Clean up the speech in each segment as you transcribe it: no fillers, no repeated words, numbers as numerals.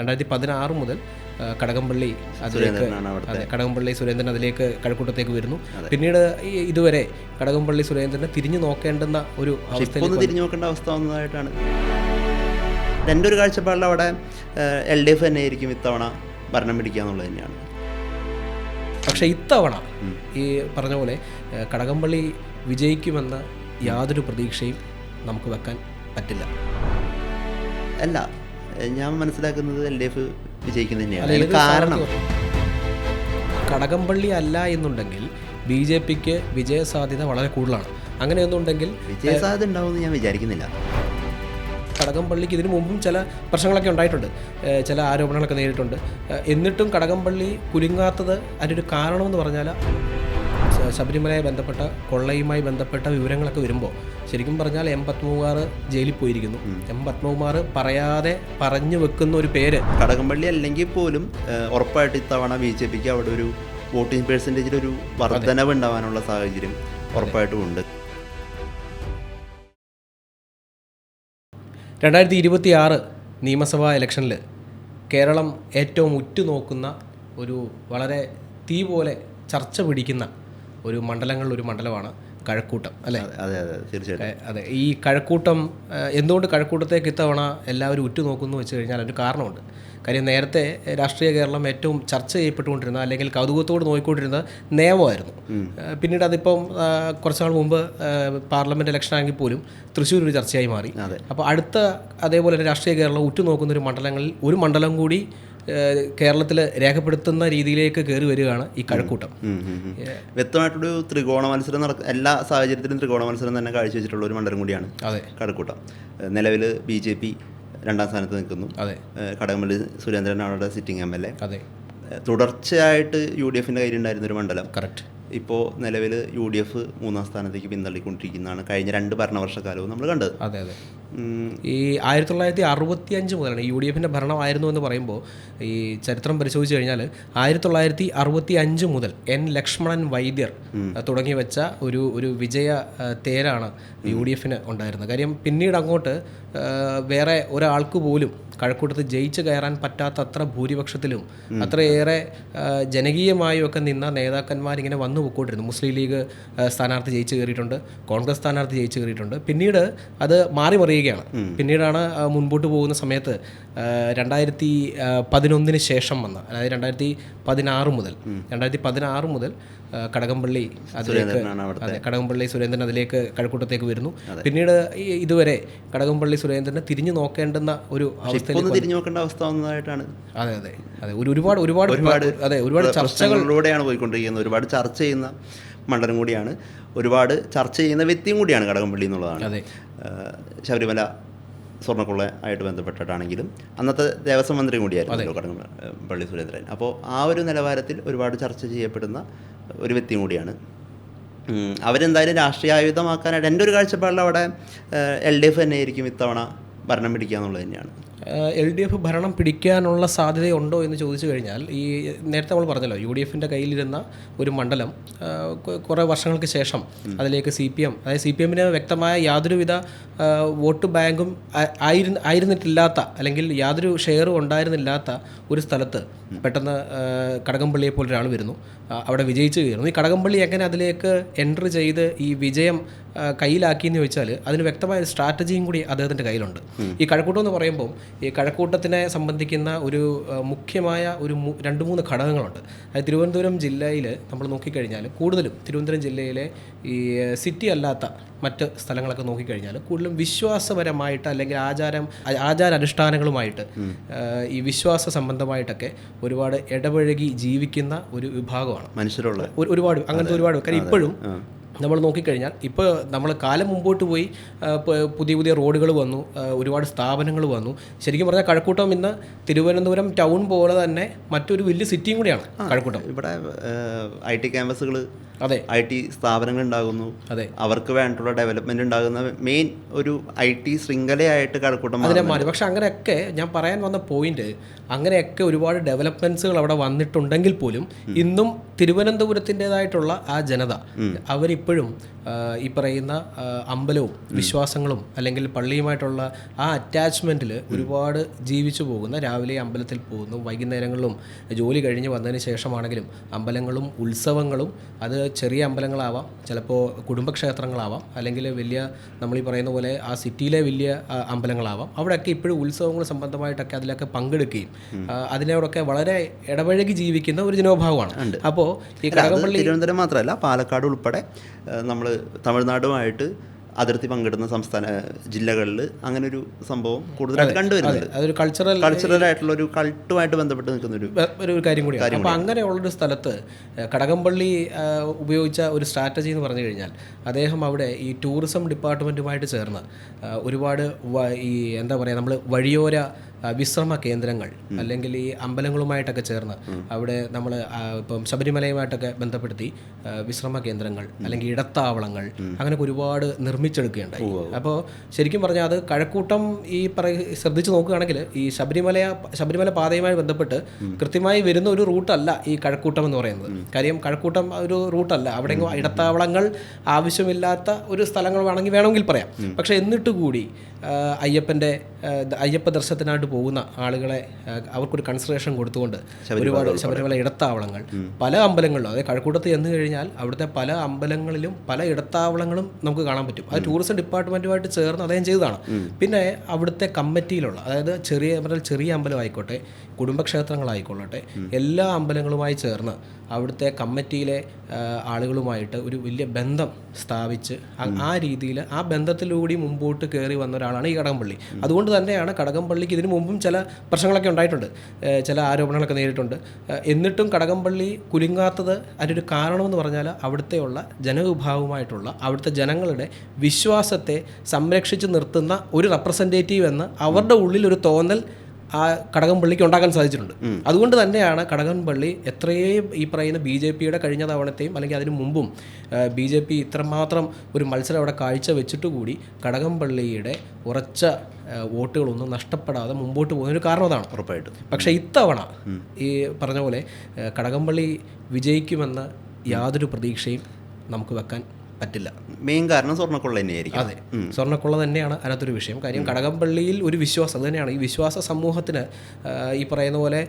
2016 മുതൽ കടകംപള്ളി അതിലേക്ക് കടകംപള്ളി സുരേന്ദ്രൻ അതിലേക്ക് കഴക്കൂട്ടത്തേക്ക് വരുന്നു. പിന്നീട് ഇതുവരെ കടകംപള്ളി സുരേന്ദ്രനെ തിരിഞ്ഞു നോക്കേണ്ടുന്ന ഒരു അവസ്ഥ തിരിഞ്ഞു നോക്കേണ്ട അവസ്ഥ വന്നതായിട്ടാണ് എൻ്റെ ഒരു കാഴ്ചപ്പാടിൽ. അവിടെ LDF തന്നെ ആയിരിക്കും ഇത്തവണ ഭരണം പിടിക്കുക എന്നുള്ളത് തന്നെയാണ്. പക്ഷേ ഇത്തവണ ഈ പറഞ്ഞ പോലെ കടകംപള്ളി വിജയിക്കുമെന്ന യാതൊരു പ്രതീക്ഷയും നമുക്ക് വെക്കാൻ പറ്റില്ല. അല്ല, ഞാൻ മനസ്സിലാക്കുന്നത് LDF വിജയിക്കുന്നത് തന്നെയാണ്. കാരണം കടകംപള്ളി അല്ല എന്നുണ്ടെങ്കിൽ BJPക്ക് വിജയസാധ്യത വളരെ കൂടുതലാണ്. അങ്ങനെയൊന്നുണ്ടെങ്കിൽ വിജയസാധ്യത ഉണ്ടാവുമെന്ന് ഞാൻ വിചാരിക്കുന്നില്ല. കടകംപള്ളിക്ക് ഇതിനു മുമ്പും ചില പ്രശ്നങ്ങളൊക്കെ ഉണ്ടായിട്ടുണ്ട്, ചില ആരോപണങ്ങളൊക്കെ നേരിട്ടുണ്ട്. എന്നിട്ടും കടകംപള്ളി കുലുങ്ങാത്തത് അതിനൊരു കാരണമെന്ന് പറഞ്ഞാൽ ശബരിമലയെ ബന്ധപ്പെട്ട കൊള്ളയുമായി ബന്ധപ്പെട്ട വിവരങ്ങളൊക്കെ വരുമ്പോൾ ശരിക്കും പറഞ്ഞാൽ M. പത്മകുമാർ ജയിലിൽ പോയിരിക്കുന്നു. M. പത്മകുമാർ പറയാതെ പറഞ്ഞു വെക്കുന്ന ഒരു പേര് കടകംപള്ളി അല്ലെങ്കിൽ പോലും ഉറപ്പായിട്ട് ഇത്തവണ BJPക്ക് അവിടെ ഒരു വോട്ടിംഗ് പെർസെൻറ്റേജിൽ ഒരു വർധനവ് ഉണ്ടാവാനുള്ള സാഹചര്യം ഉറപ്പായിട്ടും ഉണ്ട്. 2026 നിയമസഭാ ഇലക്ഷനിൽ കേരളം ഏറ്റവും ഉറ്റുനോക്കുന്ന ഒരു വളരെ തീ പോലെ ചർച്ച പിടിക്കുന്ന ഒരു മണ്ഡലങ്ങളിലൊരു മണ്ഡലമാണ് കഴക്കൂട്ടം, അല്ലേ? അതെ അതെ തീർച്ചയായിട്ടും. അതെ, ഈ കഴക്കൂട്ടം എന്തുകൊണ്ട് കഴക്കൂട്ടത്തേക്ക് ഇത്തവണ എല്ലാവരും ഉറ്റുനോക്കുന്നു വെച്ച് കഴിഞ്ഞാൽ അതിന് കാരണമുണ്ട്. കാര്യം നേരത്തെ രാഷ്ട്രീയ കേരളം ഏറ്റവും ചർച്ച ചെയ്യപ്പെട്ടുകൊണ്ടിരുന്ന അല്ലെങ്കിൽ കൗതുകത്തോട് നോക്കിക്കൊണ്ടിരുന്ന നിയമമായിരുന്നു. പിന്നീട് അതിപ്പം കുറച്ച് നാൾ മുമ്പ് പാർലമെൻറ്റ് ഇലക്ഷൻ ആണെങ്കിൽ പോലും തൃശ്ശൂർ ഒരു ചർച്ചയായി മാറി. അപ്പോൾ അടുത്ത അതേപോലെ തന്നെ രാഷ്ട്രീയ കേരളം ഉറ്റുനോക്കുന്ന ഒരു മണ്ഡലങ്ങളിൽ ഒരു മണ്ഡലം കൂടി കേരളത്തിൽ രേഖപ്പെടുത്തുന്ന രീതിയിലേക്ക് കയറി വരികയാണ് ഈ കഴക്കൂട്ടം. വ്യക്തമായിട്ടൊരു ത്രികോണ മത്സരം എല്ലാ സാഹചര്യത്തിലും ത്രികോണ മത്സരം തന്നെ കാഴ്ചവെച്ചിട്ടുള്ള ഒരു മണ്ഡലം കൂടിയാണ് കഴക്കൂട്ടം. നിലവിൽ BJP 2ാം സ്ഥാനത്ത് നിൽക്കുന്നു. കടകംപള്ളി സുരേന്ദ്രൻ അവിടെ സിറ്റിംഗ് MLA. തുടർച്ചയായിട്ട് UDFൻ്റെ കയ്യിലുണ്ടായിരുന്നൊരു മണ്ഡലം ഇപ്പോൾ നിലവിൽ UDF 3ാം സ്ഥാനത്തേക്ക് പിന്തള്ളിക്കൊണ്ടിരിക്കുന്നതാണ് കഴിഞ്ഞ 2 ഭരണവർഷക്കാലവും നമ്മൾ കണ്ടത്. അതെ അതെ ഈ 1965 മുതലാണ് UDFൻ്റെ ഭരണമായിരുന്നു എന്ന് പറയുമ്പോൾ ഈ ചരിത്രം പരിശോധിച്ച് കഴിഞ്ഞാൽ 1965 മുതൽ N. ലക്ഷ്മണൻ വൈദ്യർ തുടങ്ങി വെച്ച ഒരു വിജയ തേരാണ് UDFന് ഉണ്ടായിരുന്നത്. കാര്യം പിന്നീട് അങ്ങോട്ട് വേറെ ഒരാൾക്ക് പോലും കഴക്കൂട്ടത്ത് ജയിച്ച് കയറാൻ പറ്റാത്ത അത്ര ഭൂരിപക്ഷത്തിലും അത്രയേറെ ജനകീയമായും ഒക്കെ നിന്ന നേതാക്കന്മാരിങ്ങനെ വന്നു പോയിക്കൊണ്ടിരുന്നു. മുസ്ലിം ലീഗ് സ്ഥാനാർത്ഥി ജയിച്ച് കയറിയിട്ടുണ്ട്, കോൺഗ്രസ് സ്ഥാനാർത്ഥി ജയിച്ച് കയറിയിട്ടുണ്ട്. പിന്നീട് അത് മാറിമറിയുകയാണ്. പിന്നീടാണ് മുൻപോട്ട് പോകുന്ന സമയത്ത് 2011 ശേഷം വന്ന, അതായത് 2016 മുതൽ കടകംപള്ളി സുരേന്ദ്രൻ അതിലേക്ക് കഴക്കൂട്ടത്തേക്ക് വരുന്നു. പിന്നീട് ഇതുവരെ കടകംപള്ളി സുരേന്ദ്രനെ തിരിഞ്ഞു നോക്കേണ്ടുന്ന ഒരു തിരിഞ്ഞു നോക്കേണ്ട അവസ്ഥ വന്നതായിട്ടാണ്. അതെ അതെ അതെ ഒരുപാട് ചർച്ചകളിലൂടെയാണ് പോയിക്കൊണ്ടിരിക്കുന്നത്. ഒരുപാട് ചർച്ച ചെയ്യുന്ന മണ്ഡലം കൂടിയാണ്, ഒരുപാട് ചർച്ച ചെയ്യുന്ന വ്യക്തിയും കൂടിയാണ് കടകംപള്ളി എന്നുള്ളതാണ്. ശബരിമല സ്വർണ്ണക്കൊള്ള ആയിട്ട് ബന്ധപ്പെട്ടിട്ടാണെങ്കിലും അന്നത്തെ ദേവസ്വം മന്ത്രി കൂടിയായിരുന്നു കടകംപള്ളി സുരേന്ദ്രൻ. അപ്പോൾ ആ ഒരു നിലവാരത്തിൽ ഒരുപാട് ചർച്ച ചെയ്യപ്പെടുന്ന ഒരു വ്യക്തിയും കൂടിയാണ്. അവരെന്തായാലും രാഷ്ട്രീയ ആയുധമാക്കാനായിട്ട് എൻ്റെ ഒരു കാഴ്ചപ്പാടിൽ അവിടെ LDF തന്നെ ആയിരിക്കും ഇത്തവണ ഭരണം പിടിക്കുക എന്നുള്ളത് തന്നെയാണ്. LDF ഭരണം പിടിക്കാനുള്ള സാധ്യതയുണ്ടോ എന്ന് ചോദിച്ചു കഴിഞ്ഞാൽ, ഈ നേരത്തെ നമ്മൾ പറഞ്ഞല്ലോ UDFൻ്റെ കയ്യിലിരുന്ന ഒരു മണ്ഡലം കുറേ വർഷങ്ങൾക്ക് ശേഷം അതിലേക്ക് CPM, അതായത് CPMന് വ്യക്തമായ യാതൊരുവിധ വോട്ട് ബാങ്കും ആയിരുന്നിട്ടില്ലാത്ത അല്ലെങ്കിൽ യാതൊരു ഷെയറും ഉണ്ടായിരുന്നില്ലാത്ത ഒരു സ്ഥലത്ത് പെട്ടെന്ന് കടകംപള്ളിയെ പോലെ ഒരാൾ വരുന്നു, അവിടെ വിജയിച്ച് കയറുന്നു. ഈ കടകംപള്ളി എങ്ങനെ അതിലേക്ക് എൻട്രി ചെയ്ത് ഈ വിജയം കയ്യിലാക്കിയെന്ന് ചോദിച്ചാൽ അതിന് വ്യക്തമായ ഒരു സ്ട്രാറ്റജിയും കൂടി അദ്ദേഹത്തിൻ്റെ കയ്യിലുണ്ട്. ഈ കഴക്കൂട്ടം എന്ന് പറയുമ്പോൾ ഈ കഴക്കൂട്ടത്തിനെ സംബന്ധിക്കുന്ന ഒരു മുഖ്യമായ ഒരു 2-3 ഘടകങ്ങളുണ്ട്. അത് തിരുവനന്തപുരം ജില്ലയിൽ നമ്മൾ നോക്കിക്കഴിഞ്ഞാൽ കൂടുതലും തിരുവനന്തപുരം ജില്ലയിലെ ഈ സിറ്റി അല്ലാത്ത മറ്റ് സ്ഥലങ്ങളൊക്കെ നോക്കിക്കഴിഞ്ഞാൽ കൂടുതലും വിശ്വാസപരമായിട്ട് അല്ലെങ്കിൽ ആചാരാനുഷ്ഠാനങ്ങളുമായിട്ട് ഈ വിശ്വാസ സംബന്ധമായിട്ടൊക്കെ ഒരുപാട് ഇടപഴകി ജീവിക്കുന്ന ഒരു വിഭാഗമാണ് മനുഷ്യരുള്ള ഒരുപാട് അങ്ങനത്തെ ഒരുപാട്. കാര്യം ഇപ്പോഴും നമ്മൾ നോക്കിക്കഴിഞ്ഞാൽ ഇപ്പോൾ നമ്മൾ കാലം മുമ്പോട്ട് പോയി പുതിയ റോഡുകൾ വന്നു, ഒരുപാട് സ്ഥാപനങ്ങൾ വന്നു. ശരിക്കും പറഞ്ഞാൽ കഴക്കൂട്ടം ഇന്ന് തിരുവനന്തപുരം ടൗൺ പോലെ തന്നെ മറ്റൊരു വലിയ സിറ്റിയും കൂടിയാണ് കഴക്കൂട്ടം. ഇവിടെ IT ക്യാമ്പസുകൾ, IT സ്ഥാപനങ്ങൾ ഉണ്ടാകുന്നു, അവർക്ക് വേണ്ടിയുള്ള ഡെവലപ്മെൻറ്റ് ഉണ്ടാകുന്ന മെയിൻ ഒരു IT ശൃംഖലയായിട്ട് കഴക്കൂട്ടം അതിനെ മാറി. പക്ഷെ അങ്ങനെയൊക്കെ ഞാൻ പറയാൻ വന്ന പോയിന്റ്, അങ്ങനെയൊക്കെ ഒരുപാട് ഡെവലപ്മെൻറ്റ്സുകൾ അവിടെ വന്നിട്ടുണ്ടെങ്കിൽ പോലും ഇന്നും തിരുവനന്തപുരത്തിൻ്റെതായിട്ടുള്ള ആ ജനത അവരിപ്പോൾ ഇപ്പോഴും ഈ പറയുന്ന അമ്പലവും വിശ്വാസങ്ങളും അല്ലെങ്കിൽ പള്ളിയുമായിട്ടുള്ള ആ അറ്റാച്ച്മെൻറ്റിൽ ഒരുപാട് ജീവിച്ചു പോകുന്ന, രാവിലെ അമ്പലത്തിൽ പോകുന്നു, വൈകുന്നേരങ്ങളിലും ജോലി കഴിഞ്ഞ് വന്നതിന് ശേഷമാണെങ്കിലും അമ്പലങ്ങളും ഉത്സവങ്ങളും, അത് ചെറിയ അമ്പലങ്ങളാവാം, ചിലപ്പോൾ കുടുംബക്ഷേത്രങ്ങളാവാം, അല്ലെങ്കിൽ വലിയ നമ്മളീ പറയുന്ന പോലെ ആ സിറ്റിയിലെ വലിയ അമ്പലങ്ങളാവാം, അവിടെയൊക്കെ ഇപ്പോഴും ഉത്സവങ്ങൾ സംബന്ധമായിട്ടൊക്കെ അതിലൊക്കെ പങ്കെടുക്കുകയും അതിനോടൊക്കെ വളരെ ഇടപഴകി ജീവിക്കുന്ന ഒരു ജനോഭാവമാണ്. അപ്പോൾ ഈ കടകംപള്ളി തിരുവനന്തപുരം മാത്രമല്ല, പാലക്കാട് ഉൾപ്പെടെ നമ്മൾ തമിഴ്നാടുമായിട്ട് അതിർത്തി പങ്കിടുന്ന സംസ്ഥാന ജില്ലകളിൽ അങ്ങനെ ഒരു സംഭവം കൂടുതലായിട്ട് കണ്ടുവരുന്നത്. അതൊരു കൾച്ചറൽ ആയിട്ടുള്ള ഒരു കൾട്ടുമായിട്ട് ബന്ധപ്പെട്ട് നിൽക്കുന്ന ഒരു കാര്യം കൂടിയാണ്. അപ്പോൾ അങ്ങനെയുള്ളൊരു സ്ഥലത്ത് കടകംപള്ളി ഉപയോഗിച്ച ഒരു സ്ട്രാറ്റജി എന്ന് പറഞ്ഞു കഴിഞ്ഞാൽ, അദ്ദേഹം അവിടെ ഈ ടൂറിസം ഡിപ്പാർട്ട്മെൻറ്റുമായിട്ട് ചേർന്ന് ഒരുപാട് ഈ എന്താ പറയുക, നമ്മൾ വഴിയോര വിശ്രമ കേന്ദ്രങ്ങൾ അല്ലെങ്കിൽ ഈ അമ്പലങ്ങളുമായിട്ടൊക്കെ ചേർന്ന് അവിടെ നമ്മൾ ഇപ്പം ശബരിമലയുമായിട്ടൊക്കെ ബന്ധപ്പെടുത്തി വിശ്രമ കേന്ദ്രങ്ങൾ അല്ലെങ്കിൽ ഇടത്താവളങ്ങൾ അങ്ങനെയൊക്കെ ഒരുപാട് നിർമ്മിച്ചെടുക്കുകയുണ്ടായി. അപ്പോൾ ശരിക്കും പറഞ്ഞാൽ അത് കഴക്കൂട്ടം ഈ ശ്രദ്ധിച്ച് നോക്കുകയാണെങ്കിൽ ഈ ശബരിമല പാതയുമായി ബന്ധപ്പെട്ട് കൃത്യമായി വരുന്ന ഒരു റൂട്ടല്ല ഈ കഴക്കൂട്ടം എന്ന് പറയുന്നത്. കാര്യം കഴക്കൂട്ടം ഒരു റൂട്ടല്ല, അവിടെ ഇടത്താവളങ്ങൾ ആവശ്യമില്ലാത്ത ഒരു സ്ഥലങ്ങൾ വേണമെങ്കിൽ പറയാം. പക്ഷേ എന്നിട്ട് കൂടി അയ്യപ്പ ദർശനത്തിനായിട്ട് പോകുന്ന ആളുകളെ അവർക്കൊരു കൺസിഡറേഷൻ കൊടുത്തുകൊണ്ട് ഒരുപാട് ശബരിമല ഇടത്താവളങ്ങൾ പല അമ്പലങ്ങളിലും, അതായത് കഴക്കൂട്ടത്ത് ചെന്ന് കഴിഞ്ഞാൽ അവിടുത്തെ പല അമ്പലങ്ങളിലും പല ഇടത്താവളങ്ങളും നമുക്ക് കാണാൻ പറ്റും. അത് ടൂറിസം ഡിപ്പാർട്ട്മെൻറ്റുമായിട്ട് ചേർന്ന് അദ്ദേഹം ചെയ്തതാണ്. പിന്നെ അവിടുത്തെ കമ്മിറ്റിയിലുള്ള, അതായത് ചെറിയ അമ്പലം ആയിക്കോട്ടെ, കുടുംബക്ഷേത്രങ്ങളായിക്കൊള്ളട്ടെ, എല്ലാ അമ്പലങ്ങളുമായി ചേർന്ന് അവിടുത്തെ കമ്മിറ്റിയിലെ ആളുകളുമായിട്ട് ഒരു വലിയ ബന്ധം സ്ഥാപിച്ച് ആ രീതിയിൽ ആ ബന്ധത്തിലൂടെ മുമ്പോട്ട് കയറി വന്ന ഒരാളാണ് ഈ കടകംപള്ളി. അതുകൊണ്ട് തന്നെയാണ് കടകംപള്ളിക്ക് ഇതിനു മുമ്പും ചില പ്രശ്നങ്ങളൊക്കെ ഉണ്ടായിട്ടുണ്ട്, ചില ആരോപണങ്ങളൊക്കെ നേരിട്ടുണ്ട്. എന്നിട്ടും കടകംപള്ളി കുലുങ്ങാത്തത് അതിനൊരു കാരണമെന്ന് പറഞ്ഞാൽ അവിടുത്തെയുള്ള ജനവിഭാഗവുമായിട്ടുള്ള അവിടുത്തെ ജനങ്ങളുടെ വിശ്വാസത്തെ സംരക്ഷിച്ച് നിർത്തുന്ന ഒരു റെപ്രസെൻറ്റേറ്റീവ് എന്ന് അവരുടെ ഉള്ളിൽ ഒരു തോന്നൽ ആ കടകംപള്ളിക്ക് ഉണ്ടാക്കാൻ സാധിച്ചിട്ടുണ്ട്. അതുകൊണ്ട് തന്നെയാണ് കടകംപള്ളി എത്രയും ഈ പറയുന്ന BJPയുടെ കഴിഞ്ഞ തവണത്തെയും അല്ലെങ്കിൽ അതിനു മുമ്പും BJP ഇത്രമാത്രം ഒരു മത്സരം അവിടെ കാഴ്ച വെച്ചിട്ട് കൂടി കടകംപള്ളിയുടെ ഉറച്ച വോട്ടുകളൊന്നും നഷ്ടപ്പെടാതെ മുമ്പോട്ട് പോകുന്നൊരു കാരണം അതാണ് ഉറപ്പായിട്ടും. പക്ഷേ ഇത്തവണ ഈ പറഞ്ഞ പോലെ കടകംപള്ളി വിജയിക്കുമെന്ന് യാതൊരു പ്രതീക്ഷയും നമുക്ക് വെക്കാൻ പറ്റില്ല. മെയിൻ കാരണം സ്വർണ്ണക്കൊള്ള തന്നെയായിരിക്കും. അതെ, സ്വർണ്ണക്കൊള്ള തന്നെയാണ് അതിനകത്തൊരു വിഷയം. കാര്യം കടകംപള്ളിയിൽ ഒരു വിശ്വാസം, അത് തന്നെയാണ് ഈ വിശ്വാസ സമൂഹത്തിന് ഈ പറയുന്ന പോലെ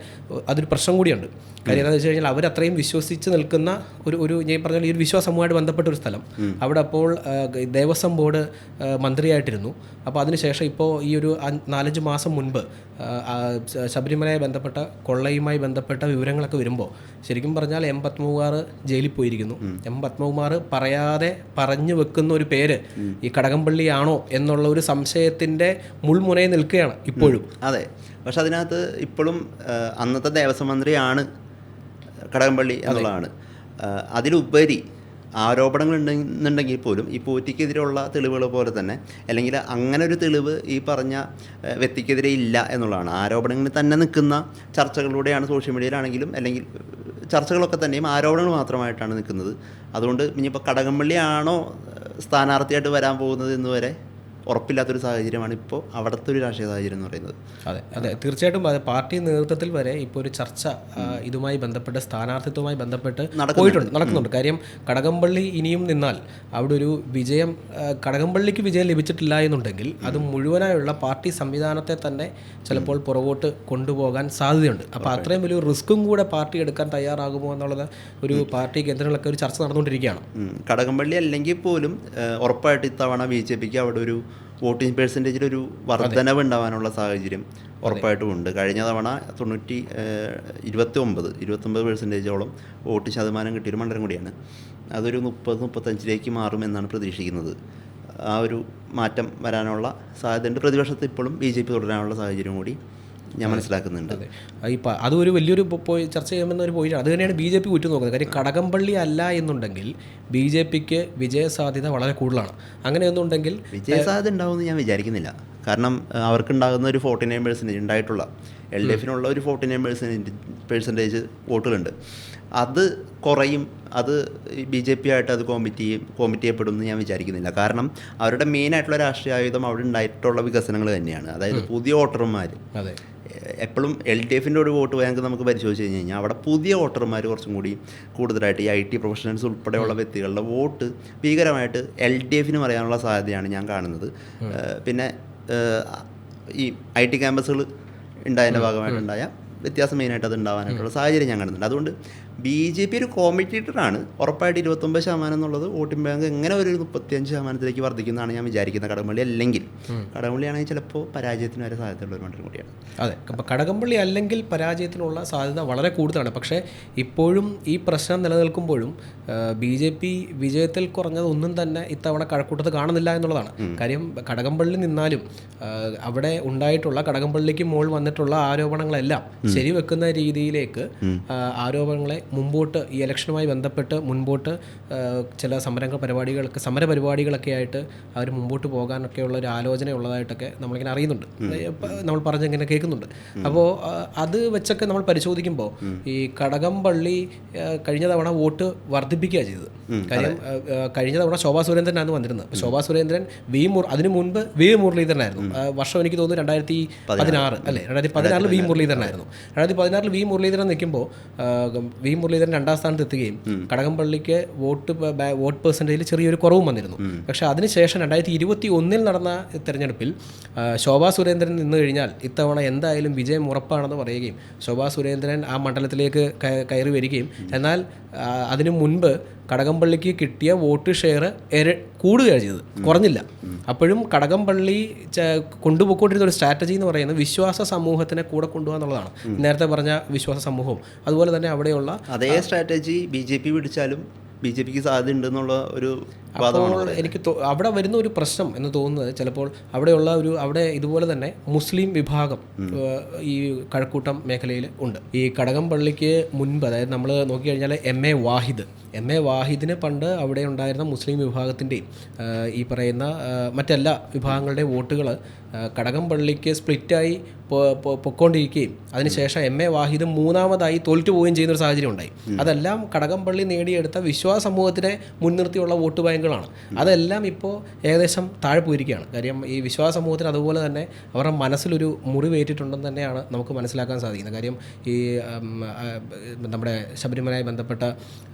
അതൊരു പ്രശ്നം കൂടിയുണ്ട്. കാര്യം എന്താണെന്ന് വെച്ച് കഴിഞ്ഞാൽ അവരത്രയും വിശ്വസിച്ച് നിൽക്കുന്ന ഒരു ഞാൻ പറഞ്ഞാൽ ഈ ഒരു വിശ്വാസ സമൂഹമായിട്ട് ബന്ധപ്പെട്ട ഒരു സ്ഥലം. അവിടെ അപ്പോൾ ദേവസ്വം ബോർഡ് മന്ത്രിയായിട്ടിരുന്നു. അപ്പോൾ അതിനുശേഷം ഇപ്പോൾ ഈ ഒരു 4-5 മാസം മുൻപ് ശബരിമലയെ ബന്ധപ്പെട്ട കൊള്ളയുമായി ബന്ധപ്പെട്ട വിവരങ്ങളൊക്കെ വരുമ്പോൾ ശരിക്കും പറഞ്ഞാൽ M. പത്മകുമാർ ജയിലിൽ പോയിരിക്കുന്നു. M. പത്മകുമാർ പറയാതെ പറഞ്ഞു വെക്കുന്ന ഒരു പേര് ഈ കടകംപള്ളിയാണോ എന്നുള്ള ഒരു സംശയത്തിൻ്റെ മുൾമുനയിൽ നിൽക്കുകയാണ് ഇപ്പോഴും. അതെ, പക്ഷെ അതിനകത്ത് ഇപ്പോഴും അന്നത്തെ ദേവസ്വം മന്ത്രിയാണ് കടകംപള്ളി എന്നുള്ളതാണ്. അതിലുപരി ആരോപണങ്ങൾ ഉണ്ടെന്നുണ്ടെങ്കിൽ പോലും ഈ പോറ്റിക്കെതിരെയുള്ള തെളിവുകൾ പോലെ തന്നെ, അല്ലെങ്കിൽ അങ്ങനെ ഒരു തെളിവ് ഈ പറഞ്ഞ വ്യക്തിക്കെതിരെ ഇല്ല എന്നുള്ളതാണ്. ആരോപണങ്ങളിൽ തന്നെ നിൽക്കുന്ന ചർച്ചകളിലൂടെയാണ് സോഷ്യൽ മീഡിയയിലാണെങ്കിലും, അല്ലെങ്കിൽ ചർച്ചകളൊക്കെ തന്നെയും ആരോപണങ്ങൾ മാത്രമായിട്ടാണ് നിൽക്കുന്നത്. അതുകൊണ്ട് ഇനിയിപ്പോൾ കടകംപള്ളിയാണോ സ്ഥാനാർത്ഥിയായിട്ട് വരാൻ പോകുന്നത് എന്ന് വരെ ഉറപ്പില്ലാത്തൊരു സാഹചര്യമാണ് ഇപ്പോൾ അവിടുത്തെ ഒരു രാഷ്ട്രീയ സാഹചര്യം എന്ന് പറയുന്നത്. അതെ തീർച്ചയായിട്ടും. അത് പാർട്ടി നേതൃത്വത്തിൽ വരെ ഇപ്പോൾ ഒരു ചർച്ച ഇതുമായി ബന്ധപ്പെട്ട് സ്ഥാനാർത്ഥിത്വവുമായി ബന്ധപ്പെട്ട് നടക്കുന്നുണ്ട്. കാര്യം കടകംപള്ളി ഇനിയും നിന്നാൽ അവിടെ ഒരു വിജയം, കടകംപള്ളിക്ക് വിജയം ലഭിച്ചിട്ടില്ല എന്നുണ്ടെങ്കിൽ അത് മുഴുവനായുള്ള പാർട്ടി സംവിധാനത്തെ തന്നെ ചിലപ്പോൾ പുറകോട്ട് കൊണ്ടുപോകാൻ സാധ്യതയുണ്ട്. അപ്പോൾ അത്രയും വലിയ റിസ്ക്കും കൂടെ പാർട്ടി എടുക്കാൻ തയ്യാറാകുമോ എന്നുള്ളത് ഒരു പാർട്ടി കേന്ദ്രങ്ങളൊക്കെ ഒരു ചർച്ച നടന്നുകൊണ്ടിരിക്കുകയാണ്. കടകംപള്ളി അല്ലെങ്കിൽ പോലും ഉറപ്പായിട്ട് ഇത്തവണ BJPക്ക് അവിടെ ഒരു വോട്ടിംഗ് പെർസെൻറ്റേജിലൊരു വർധനവ് ഉണ്ടാവാനുള്ള സാഹചര്യം ഉറപ്പായിട്ടും ഉണ്ട്. കഴിഞ്ഞ തവണ 29% വോട്ട് ശതമാനം കിട്ടിയൊരു മണ്ഡലം കൂടിയാണ്. അതൊരു 30-35 മാറുമെന്നാണ് പ്രതീക്ഷിക്കുന്നത്. ആ ഒരു മാറ്റം വരാനുള്ള സാധ്യതയുണ്ട്. പ്രതിപക്ഷത്ത് ഇപ്പോഴും BJP തുടരാനുള്ള സാഹചര്യം കൂടി ഞാൻ മനസ്സിലാക്കുന്നുണ്ട്. ഇപ്പം അതൊരു വലിയൊരു ചർച്ച ചെയ്യുമെന്നൊരു പോയിന്റാണ്. അത് തന്നെയാണ് BJP ഉറ്റുനോക്കുന്നത്. കാര്യം കടകംപള്ളി അല്ല എന്നുണ്ടെങ്കിൽ BJPക്ക് വിജയസാധ്യത വളരെ കൂടുതലാണ്. അങ്ങനെയൊന്നുണ്ടെങ്കിൽ വിജയസാധ്യത ഉണ്ടാവുമെന്ന് ഞാൻ വിചാരിക്കുന്നില്ല. കാരണം അവർക്കുണ്ടാകുന്ന ഒരു 49% ഉണ്ടായിട്ടുള്ള LDFനുള്ള ഒരു 49% വോട്ടുകളുണ്ട്. അത് കുറയും, അത് BJP ആയിട്ട് അത് കോമ്പറ്റ് ചെയ്യപ്പെടുമെന്ന് ഞാൻ വിചാരിക്കുന്നില്ല. കാരണം അവരുടെ മെയിൻ ആയിട്ടുള്ള രാഷ്ട്രീയ ആയുധം അവിടെ ഉണ്ടായിട്ടുള്ള വികസനങ്ങൾ തന്നെയാണ്. അതായത് പുതിയ വോട്ടർമാർ എപ്പോഴും LDFൻ്റെ ഒരു വോട്ട് ബാങ്ക് നമുക്ക് പരിശോധിച്ച് കഴിഞ്ഞ് കഴിഞ്ഞാൽ അവിടെ പുതിയ വോട്ടർമാർ കുറച്ചും കൂടി കൂടുതലായിട്ട് ഈ IT പ്രൊഫഷണൽസ് ഉൾപ്പെടെയുള്ള വ്യക്തികളുടെ വോട്ട് ഭീകരമായിട്ട് LDFന് പറയാനുള്ള സാധ്യതയാണ് ഞാൻ കാണുന്നത്. പിന്നെ ഈ IT ക്യാമ്പസുകൾ ഉണ്ടായതിൻ്റെ ഭാഗമായിട്ടുണ്ടായ വ്യത്യാസം മെയിനായിട്ട് അത് ഉണ്ടാവാനായിട്ടുള്ള സാഹചര്യം ഞാൻ കാണുന്നുണ്ട്. അതുകൊണ്ട് BJP ഒരു കോമ്പറ്റീറ്ററാണ്. ഉറപ്പായിട്ട് 29% എന്നുള്ളത് വോട്ടിംഗ് ബാങ്ക് എങ്ങനെ ഒരു 35% വർദ്ധിക്കുന്നതാണ് ഞാൻ വിചാരിക്കുന്നത്. കടകംപള്ളി അല്ലെങ്കിൽ കടകംപള്ളിയാണെങ്കിൽ ചിലപ്പോൾ പരാജയത്തിന് വരെ സാധ്യതയുള്ള ഒരു മണ്ഡലം കൂടിയാണ്. അതെ, അപ്പോൾ കടകംപള്ളി അല്ലെങ്കിൽ പരാജയത്തിനുള്ള സാധ്യത വളരെ കൂടുതലാണ്. പക്ഷേ ഇപ്പോഴും ഈ പ്രശ്നം നിലനിൽക്കുമ്പോഴും BJP വിജയത്തിൽ കുറഞ്ഞത് ഒന്നും തന്നെ ഇത്തവണ കഴക്കൂട്ടത്ത് കാണുന്നില്ല എന്നുള്ളതാണ് കാര്യം. കടകംപള്ളി നിന്നാലും അവിടെ ഉണ്ടായിട്ടുള്ള കടകംപള്ളിക്ക് മുകളിൽ വന്നിട്ടുള്ള ആരോപണങ്ങളെല്ലാം ശരിവെക്കുന്ന രീതിയിലേക്ക് ആരോപണങ്ങളെ മുമ്പോട്ട് ഈ ഇലക്ഷനുമായി ബന്ധപ്പെട്ട് മുൻപോട്ട് ചില സമര പരിപാടികളൊക്കെ ആയിട്ട് അവർ മുമ്പോട്ട് പോകാനൊക്കെയുള്ള ഒരു ആലോചന ഉള്ളതായിട്ടൊക്കെ നമ്മളിങ്ങനെ അറിയുന്നുണ്ട്, നമ്മൾ പറഞ്ഞിങ്ങനെ കേൾക്കുന്നുണ്ട്. അപ്പോൾ അത് വെച്ചൊക്കെ നമ്മൾ പരിശോധിക്കുമ്പോൾ ഈ കടകംപള്ളി കഴിഞ്ഞ തവണ വോട്ട് വർദ്ധിപ്പിക്കുക ചെയ്തത്. കാര്യം കഴിഞ്ഞ തവണ ശോഭാ സുരേന്ദ്രനാണ് വന്നിരുന്നത്. ശോഭാ സുരേന്ദ്രൻ അതിനു മുൻപ് V മുരളീധരനായിരുന്നു. വർഷം എനിക്ക് തോന്നുന്നു 2016 അല്ലേ, 2016 V മുരളീധരനായിരുന്നു. 2016 V മുരളീധരൻ നിൽക്കുമ്പോൾ V മുരളീധരൻ 2ാം സ്ഥാനത്ത് എത്തുകയും കടകംപള്ളിക്ക് വോട്ട് പെർസെൻറ്റേജിൽ ചെറിയൊരു കുറവും വന്നിരുന്നു. പക്ഷേ അതിനുശേഷം 2021 നടന്ന തെരഞ്ഞെടുപ്പിൽ ശോഭാ സുരേന്ദ്രൻ നിന്ന് കഴിഞ്ഞാൽ ഇത്തവണ എന്തായാലും വിജയം ഉറപ്പാണെന്ന് പറയുകയും ശോഭാ സുരേന്ദ്രൻ ആ മണ്ഡലത്തിലേക്ക് കയറി വരികയും എന്നാൽ അതിനു മുൻപ് കടകംപള്ളിക്ക് കിട്ടിയ വോട്ട് ഷെയർ കൂടുകയാണ് ചെയ്തത്, കുറഞ്ഞില്ല. അപ്പോഴും കടകംപള്ളി കൊണ്ടുപോയിക്കൊണ്ടിരുന്ന ഒരു സ്ട്രാറ്റജി എന്ന് പറയുന്നത് വിശ്വാസ സമൂഹത്തിനെ കൂടെ കൊണ്ടുപോകുക എന്നുള്ളതാണ്. നേരത്തെ പറഞ്ഞ വിശ്വാസ സമൂഹവും അതുപോലെ തന്നെ അവിടെയുള്ള അതേ സ്ട്രാറ്റജി BJP പിടിച്ചാലും BJPക്ക് സാധ്യത ഉണ്ടെന്നുള്ള ഒരു അപ്പോൾ എനിക്ക് അവിടെ വരുന്ന ഒരു പ്രശ്നം എന്ന് തോന്നുന്നത് ചിലപ്പോൾ അവിടെയുള്ള അവിടെ ഇതുപോലെ തന്നെ മുസ്ലിം വിഭാഗം ഈ കഴക്കൂട്ടം മേഖലയിൽ ഉണ്ട്. ഈ കടകംപള്ളിക്ക് മുൻപ് അതായത് നമ്മൾ നോക്കിക്കഴിഞ്ഞാൽ MA വാഹിദിന് പണ്ട് അവിടെ ഉണ്ടായിരുന്ന മുസ്ലിം വിഭാഗത്തിൻ്റെയും ഈ പറയുന്ന മറ്റെല്ലാ വിഭാഗങ്ങളുടെയും വോട്ടുകൾ കടകംപള്ളിക്ക് സ്പ്ലിറ്റായി പൊക്കോണ്ടിരിക്കുകയും അതിനുശേഷം MA വാഹിദ് മൂന്നാമതായി തോൽറ്റു പോവുകയും ചെയ്യുന്നൊരു സാഹചര്യം ഉണ്ടായി. അതെല്ലാം കടകംപള്ളി നേടിയെടുത്ത വിശ്വാസ സമൂഹത്തിനെ മുൻനിർത്തിയുള്ള വോട്ട് ബാങ്കുകളാണ്. അതെല്ലാം ഇപ്പോൾ ഏകദേശം താഴെ പോയിരിക്കുകയാണ്. കാര്യം ഈ വിശ്വാസ സമൂഹത്തിന് അതുപോലെ തന്നെ അവരുടെ മനസ്സിലൊരു മുറിവേറ്റിട്ടുണ്ടെന്ന് തന്നെയാണ് നമുക്ക് മനസ്സിലാക്കാൻ സാധിക്കുന്നത്. കാര്യം ഈ നമ്മുടെ ശബരിമലയുമായി ബന്ധപ്പെട്ട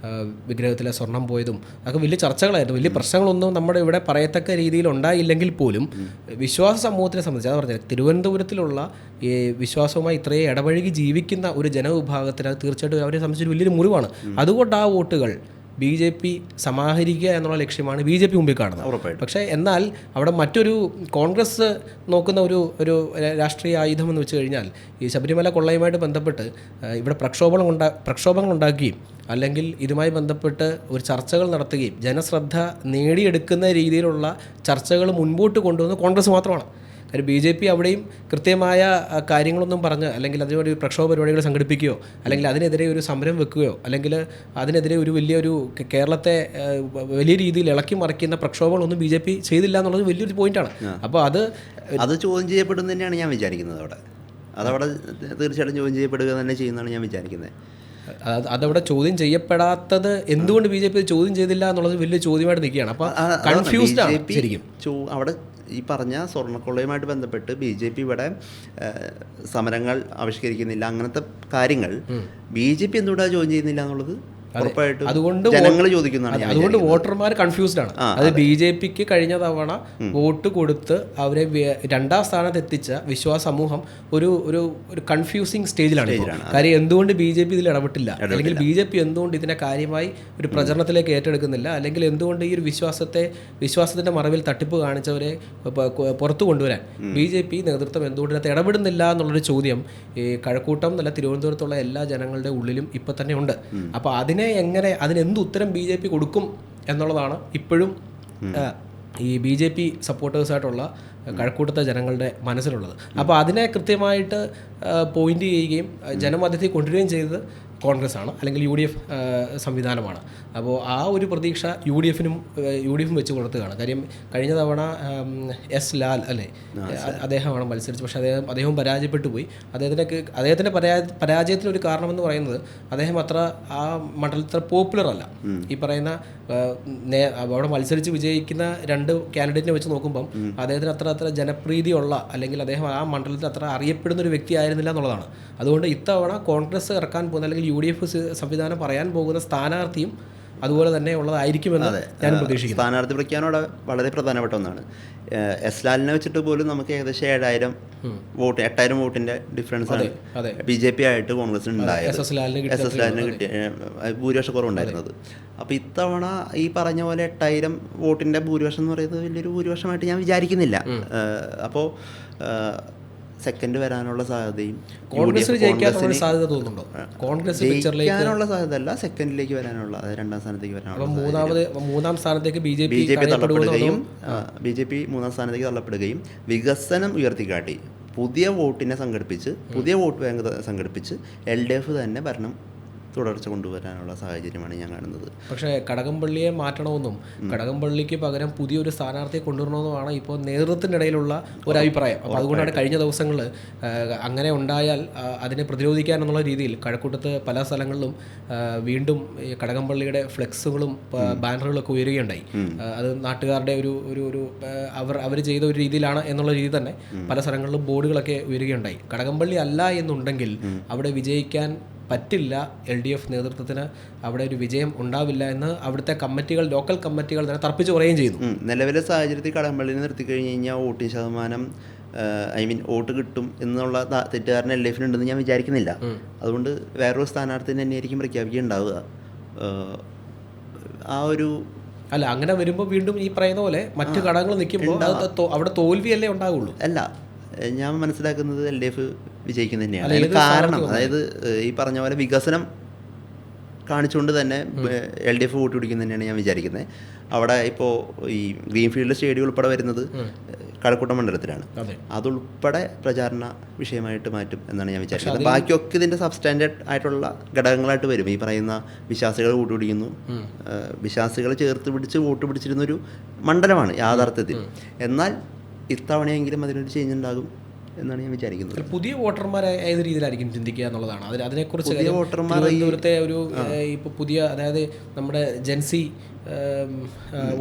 വിഗ്രഹത്തിലെ സ്വർണം പോയതും അതൊക്കെ വലിയ ചർച്ചകളായിരുന്നു. വലിയ പ്രശ്നങ്ങളൊന്നും നമ്മുടെ ഇവിടെ പറയത്തക്ക രീതിയിൽ ഉണ്ടായില്ലെങ്കിൽ പോലും വിശ്വാസ സമൂഹത്തിനെ സംബന്ധിച്ച് അത് പറഞ്ഞത് തിരുവനന്തപുരത്തിലുള്ള ഈ വിശ്വാസവുമായി ഇത്രയും ഇടപഴകി ജീവിക്കുന്ന ഒരു ജനവിഭാഗത്തിന് അത് തീർച്ചയായിട്ടും അവരെ സംബന്ധിച്ചൊരു വലിയൊരു മുറിവാണ്. അതുകൊണ്ട് ആ വോട്ടുകൾ BJP സമാഹരിക്കുക എന്നുള്ള ലക്ഷ്യമാണ് BJP മുമ്പിൽ കാണുന്നത്. പക്ഷേ എന്നാൽ അവിടെ മറ്റൊരു കോൺഗ്രസ് നോക്കുന്ന ഒരു രാഷ്ട്രീയ ആയുധം എന്ന് വെച്ച് കഴിഞ്ഞാൽ ഈ ശബരിമല കൊള്ളയുമായിട്ട് ബന്ധപ്പെട്ട് ഇവിടെ പ്രക്ഷോഭങ്ങൾ ഉണ്ടാക്കുകയും അല്ലെങ്കിൽ ഇതുമായി ബന്ധപ്പെട്ട് ഒരു ചർച്ചകൾ നടത്തുകയും ജനശ്രദ്ധ നേടിയെടുക്കുന്ന രീതിയിലുള്ള ചർച്ചകൾ മുൻപോട്ട് കൊണ്ടുവന്ന് കോൺഗ്രസ് മാത്രമാണ്. കാര്യം BJP അവിടെയും കൃത്യമായ കാര്യങ്ങളൊന്നും പറഞ്ഞ് അല്ലെങ്കിൽ അതിനുവേണ്ടി ഒരു പ്രക്ഷോഭ പരിപാടികൾ സംഘടിപ്പിക്കുകയോ അല്ലെങ്കിൽ അതിനെതിരെ ഒരു സമരം വെക്കുകയോ അല്ലെങ്കിൽ അതിനെതിരെ ഒരു വലിയൊരു കേരളത്തെ വലിയ രീതിയിൽ ഇളക്കി മറിക്കുന്ന പ്രക്ഷോഭങ്ങളൊന്നും BJP ചെയ്തില്ല എന്നുള്ളത് വലിയൊരു പോയിന്റാണ്. അപ്പോൾ അത് ചോദ്യം ചെയ്യപ്പെടുന്നത് തന്നെയാണ് ഞാൻ വിചാരിക്കുന്നത്. അതവിടെ തീർച്ചയായിട്ടും ചോദ്യം ചെയ്യപ്പെടുക തന്നെ ചെയ്യുന്നതാണ് ഞാൻ വിചാരിക്കുന്നത്. അതവിടെ ചോദ്യം ചെയ്യപ്പെടാത്തത് എന്തുകൊണ്ട് BJP ചോദ്യം ചെയ്തില്ല എന്നുള്ളത് വലിയ ചോദ്യമായിട്ട് നിൽക്കുകയാണ്. അപ്പോൾ കൺഫ്യൂസ്ഡ് ആണ് ശരിക്കും. അവിടെ ഈ പറഞ്ഞ സ്വർണ്ണക്കൊള്ളയുമായിട്ട് ബന്ധപ്പെട്ട് BJP ഇവിടെ സമരങ്ങൾ ആവിഷ്കരിക്കുന്നില്ല, അങ്ങനത്തെ കാര്യങ്ങൾ BJP എന്തുകൊണ്ടാണ് ചോദ്യം ചെയ്യുന്നില്ല എന്നുള്ളത് അതുകൊണ്ട് വോട്ടർമാർ കൺഫ്യൂസ്ഡ് ആണ്. അത് BJPക്ക് കഴിഞ്ഞ തവണ വോട്ട് കൊടുത്ത് അവരെ 2ാം സ്ഥാനത്ത് എത്തിച്ച വിശ്വാസ സമൂഹം ഒരു കൺഫ്യൂസിങ് സ്റ്റേജിലാണ്. കാര്യം എന്തുകൊണ്ട് BJP ഇതിൽ ഇടപെട്ടില്ല, അല്ലെങ്കിൽ BJP എന്തുകൊണ്ട് ഇതിനെ കാര്യമായി ഒരു പ്രചരണത്തിലേക്ക് ഏറ്റെടുക്കുന്നില്ല, അല്ലെങ്കിൽ എന്തുകൊണ്ട് ഈ ഒരു വിശ്വാസത്തിന്റെ മറവിൽ തട്ടിപ്പ് കാണിച്ചവരെ പുറത്തു കൊണ്ടുവരാൻ BJP നേതൃത്വം എന്തുകൊണ്ട് ഇതിനകത്ത് ഇടപെടുന്നില്ല എന്നുള്ളൊരു ചോദ്യം ഈ കഴക്കൂട്ടം നല്ല തിരുവനന്തപുരത്തുള്ള എല്ലാ ജനങ്ങളുടെ ഉള്ളിലും ഇപ്പം തന്നെ ഉണ്ട്. അപ്പോൾ അതിനെന്ത് ഉത്തരം BJP കൊടുക്കും എന്നുള്ളതാണ് ഇപ്പോഴും ഈ BJP സപ്പോർട്ടേഴ്സായിട്ടുള്ള കഴക്കൂട്ടത്തെ ജനങ്ങളുടെ മനസ്സിലുള്ളത്. അപ്പോൾ അതിനെ കൃത്യമായിട്ട് പോയിന്റ് ചെയ്യുകയും ജനമധ്യത്തിൽ കൊണ്ടുവരികയും ചെയ്തത് കോൺഗ്രസ് ആണ്, അല്ലെങ്കിൽ UDF സംവിധാനമാണ്. അപ്പോൾ ആ ഒരു പ്രതീക്ഷ യു ഡി എഫും വെച്ച് കൊടുത്തതാണ്. കാര്യം കഴിഞ്ഞ തവണ എസ് ലാൽ അല്ലേ, അദ്ദേഹമാണ് മത്സരിച്ചത്. പക്ഷേ അദ്ദേഹം പരാജയപ്പെട്ടു പോയി. അദ്ദേഹത്തിൻ്റെ പരാജയത്തിനൊരു കാരണമെന്ന് പറയുന്നത് അദ്ദേഹം അത്ര ആ മണ്ഡലത്തിൽ പോപ്പുലർ അല്ല. ഈ പറയുന്ന അവിടെ മത്സരിച്ച് വിജയിക്കുന്ന 2 കാൻഡിഡേറ്റിനെ വെച്ച് നോക്കുമ്പം അദ്ദേഹത്തിന് അത്ര ജനപ്രീതിയുള്ള, അല്ലെങ്കിൽ അദ്ദേഹം ആ മണ്ഡലത്തിൽ അത്ര അറിയപ്പെടുന്ന ഒരു വ്യക്തി ആയിരുന്നില്ല എന്നുള്ളതാണ്. അതുകൊണ്ട് ഇത്തവണ കോൺഗ്രസ് ഇറക്കാൻ പോകുന്ന, അല്ലെങ്കിൽ UDF സംവിധാനം പറയാൻ പോകുന്ന സ്ഥാനാർത്ഥിയും അതുപോലെ തന്നെ ഉള്ളതായിരിക്കുമെന്ന് ഞാൻ പ്രതീക്ഷിക്കുന്നു. സ്ഥാനാർത്ഥി പ്രഖ്യാപനം വളരെ പ്രധാനപ്പെട്ട ഒന്നാണ്. എസ് ലാലിനെ വെച്ചിട്ട് പോലും നമുക്ക് ഏകദേശം 7,000 വോട്ട്, 8,000 വോട്ടിന്റെ ഡിഫറൻസ് ആണ് BJP ആയിട്ട് കോൺഗ്രസിന് ഉണ്ടായത്. എസ് എസ് ലാലിന് കിട്ടിയ ഭൂരിപക്ഷ കുറവുണ്ടായിരുന്നത്. അപ്പോൾ ഇത്തവണ ഈ പറഞ്ഞ പോലെ 8,000 വോട്ടിന്റെ ഭൂരിപക്ഷം എന്ന് പറയുന്നത് വലിയൊരു ഭൂരിപക്ഷമായിട്ട് ഞാൻ വിചാരിക്കുന്നില്ല. അപ്പോൾ സെക്കൻഡ് വരാനുള്ള സാധ്യതയും ജയിക്കാനുള്ള സാധ്യത അല്ല, സെക്കൻഡിലേക്ക് വരാനുള്ള, അതായത് 2ാം സ്ഥാനത്തേക്ക് വരാനുള്ള, മൂന്നാം സ്ഥാനത്തേക്ക് BJP തള്ളപ്പെടുകയും BJP 3ാം സ്ഥാനത്തേക്ക് തള്ളപ്പെടുകയും വികസനം ഉയർത്തിക്കാട്ടി പുതിയ വോട്ടിനെ സംഘടിപ്പിച്ച്, പുതിയ വോട്ട് ബാങ്ക് സംഘടിപ്പിച്ച് LDF തന്നെ ഭരണം തുടർച്ച കൊണ്ടുവരാനുള്ള സാഹചര്യമാണ് ഞാൻ കാണുന്നത്. പക്ഷേ കടകംപള്ളിയെ മാറ്റണമെന്നും കടകംപള്ളിക്ക് പകരം പുതിയൊരു സ്ഥാനാർത്ഥിയെ കൊണ്ടുവരണമെന്നുമാണ് ഇപ്പോൾ നേതൃത്വത്തിൻ്റെ ഇടയിലുള്ള ഒരു അഭിപ്രായം. അപ്പോൾ അതുകൊണ്ടാണ് കഴിഞ്ഞ ദിവസങ്ങളിൽ അങ്ങനെ ഉണ്ടായാൽ അതിനെ പ്രതിരോധിക്കാനെന്നുള്ള രീതിയിൽ കഴക്കൂട്ടത്ത് പല സ്ഥലങ്ങളിലും വീണ്ടും ഈ കടകംപള്ളിയുടെ ഫ്ലെക്സുകളും ബാനറുകളൊക്കെ ഉയരുകയുണ്ടായി. അത് നാട്ടുകാരുടെ ഒരു അവർ ചെയ്ത ഒരു രീതിയിലാണ് എന്നുള്ള രീതി തന്നെ പല സ്ഥലങ്ങളിലും ബോർഡുകളൊക്കെ ഉയരുകയുണ്ടായി. കടകംപള്ളി അല്ല എന്നുണ്ടെങ്കിൽ അവിടെ വിജയിക്കാൻ പറ്റില്ല, LDF നേതൃത്വത്തിന് അവിടെ ഒരു വിജയം ഉണ്ടാവില്ല എന്ന് അവിടുത്തെ കമ്മിറ്റികൾ, ലോക്കൽ കമ്മിറ്റികൾ തന്നെ തർപ്പിച്ച് പറയുകയും ചെയ്യുന്നു. നിലവിലെ സാഹചര്യത്തിൽ കടകംപള്ളിനെ നിർത്തിക്കഴിഞ്ഞ് കഴിഞ്ഞാൽ വോട്ടിംഗ് ശതമാനം, വോട്ട് കിട്ടും എന്നുള്ള തെറ്റുകാരൻ LDFനുണ്ടെന്ന് ഞാൻ വിചാരിക്കുന്നില്ല. അതുകൊണ്ട് വേറൊരു സ്ഥാനാർത്ഥിനെ തന്നെയായിരിക്കും പ്രഖ്യാപിക്കുകയുണ്ടാവുക. ആ ഒരു അല്ല, അങ്ങനെ വരുമ്പോൾ വീണ്ടും ഈ പറയുന്ന പോലെ മറ്റു ഘടകങ്ങൾ നിൽക്കുമ്പോൾ അവിടെ തോൽവിയല്ലേ ഉണ്ടാവുള്ളൂ. അല്ല, ഞാൻ മനസ്സിലാക്കുന്നത് LDF വിജയിക്കുന്ന തന്നെയാണ്. കാരണം അതായത് ഈ പറഞ്ഞ പോലെ വികസനം കാണിച്ചുകൊണ്ട് തന്നെ LDF വോട്ട് പിടിക്കുന്ന തന്നെയാണ് ഞാൻ വിചാരിക്കുന്നത്. അവിടെ ഇപ്പോൾ ഈ ഗ്രീൻഫീൽഡ് സ്റ്റേഡിയം ഉൾപ്പെടെ വരുന്നത് കഴക്കൂട്ടം മണ്ഡലത്തിലാണ്. അതുൾപ്പെടെ പ്രചാരണ വിഷയമായിട്ട് മാറ്റും എന്നാണ് ഞാൻ വിചാരിക്കുന്നത്. ബാക്കിയൊക്കെ ഇതിൻ്റെ സബ്സ്റ്റാൻഡേർഡ് ആയിട്ടുള്ള ഘടകങ്ങളായിട്ട് വരും. ഈ പറയുന്ന വിശ്വാസികൾ വോട്ട് പിടിക്കുന്നു, വിശ്വാസികളെ ചേർത്ത് പിടിച്ച് വോട്ട് പിടിച്ചിരുന്നൊരു മണ്ഡലമാണ് യാഥാർത്ഥ്യത്തിൽ. എന്നാൽ ഇത്തവണയെങ്കിലും അതിനൊരു ചേഞ്ച് ഉണ്ടാകും എന്നാണ് ഞാൻ വിചാരിക്കുന്നത്. പുതിയ വോട്ടർമാരെ ഏത് രീതിയിലായിരിക്കും ചിന്തിക്കുക എന്നുള്ളതാണ്. അതിനെക്കുറിച്ച് തിരുവനന്തപുരത്തെ ഒരു ഇപ്പോൾ പുതിയ, അതായത് നമ്മുടെ ജെൻസി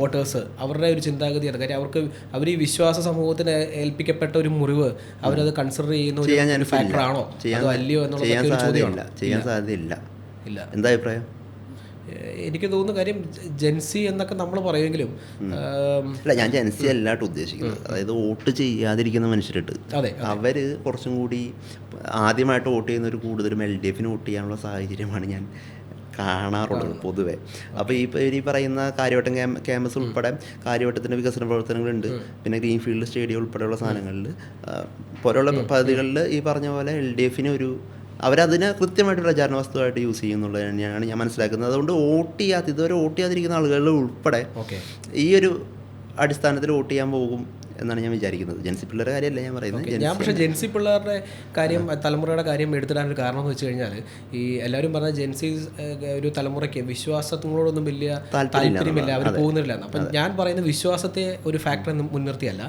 വോട്ടേഴ്സ്, അവരുടെ ഒരു ചിന്താഗതിയാണ്. കാര്യം അവർ ഈ വിശ്വാസ സമൂഹത്തിന് ഏൽപ്പിക്കപ്പെട്ട ഒരു മുറിവ് അവരത് കൺസിഡർ ചെയ്യുന്ന ഒരു ഫാക്ടറാണോ അതോ അല്ലയോ എന്നുള്ള ചോദ്യമാണ്. ചെയ്യാൻ സാധ്യതയില്ല. എന്താ അഭിപ്രായം? എനിക്ക് തോന്നുന്ന കാര്യം ജെൻസി എന്നൊക്കെ നമ്മൾ പറയുമെങ്കിലും അല്ല, ഞാൻ ജെൻസി അല്ലാട്ട് ഉദ്ദേശിക്കുന്നത്. അതായത് വോട്ട് ചെയ്യാതിരിക്കുന്ന മനുഷ്യരിട്ട് അവർ കുറച്ചും കൂടി ആദ്യമായിട്ട് വോട്ട് ചെയ്യുന്നവർ കൂടുതലും LDFന് വോട്ട് ചെയ്യാനുള്ള സാഹചര്യമാണ് ഞാൻ കാണാറുള്ളത് പൊതുവെ. അപ്പോൾ ഈ പറയുന്ന കാര്യവട്ടം ക്യാമ്പസ് ഉൾപ്പെടെ കാര്യവട്ടത്തിൻ്റെ വികസന പ്രവർത്തനങ്ങളുണ്ട്. പിന്നെ ഗ്രീൻഫീൽഡ് സ്റ്റേഡിയം ഉൾപ്പെടെയുള്ള സാധനങ്ങളിൽ പോലുള്ള പദ്ധതികളിൽ ഈ പറഞ്ഞ പോലെ LDFന് അവരതിനെ കൃത്യമായിട്ട് പ്രചാരണ വസ്തുവായിട്ട് യൂസ് ചെയ്യുന്നുള്ളത് തന്നെയാണ് ഞാൻ മനസ്സിലാക്കുന്നത്. അതുകൊണ്ട് ഇതുവരെ വോട്ട് ചെയ്യാതിരിക്കുന്ന ആളുകൾ ഉൾപ്പെടെ ഈ ഒരു അടിസ്ഥാനത്തിൽ വോട്ട് ചെയ്യാൻ പോകും എന്നാണ് ഞാൻ വിചാരിക്കുന്നത്. ജെൻസി പിള്ളേരുടെ കാര്യമല്ല ഞാൻ പറയുന്നത്. ഞാൻ പക്ഷേ ജെൻസി പിള്ളേരുടെ കാര്യം, തലമുറയുടെ കാര്യം എടുത്തിടാനൊരു കാരണം എന്ന് വെച്ച് കഴിഞ്ഞാൽ, ഈ എല്ലാവരും പറഞ്ഞ ജെൻസി ഒരു തലമുറയ്ക്ക് വിശ്വാസങ്ങളോടൊന്നും വലിയ താല്പര്യമില്ല, അവർ പോകുന്നില്ല. അപ്പം ഞാൻ പറയുന്നത് വിശ്വാസത്തെ ഒരു ഫാക്ടർ മുൻനിർത്തിയല്ല.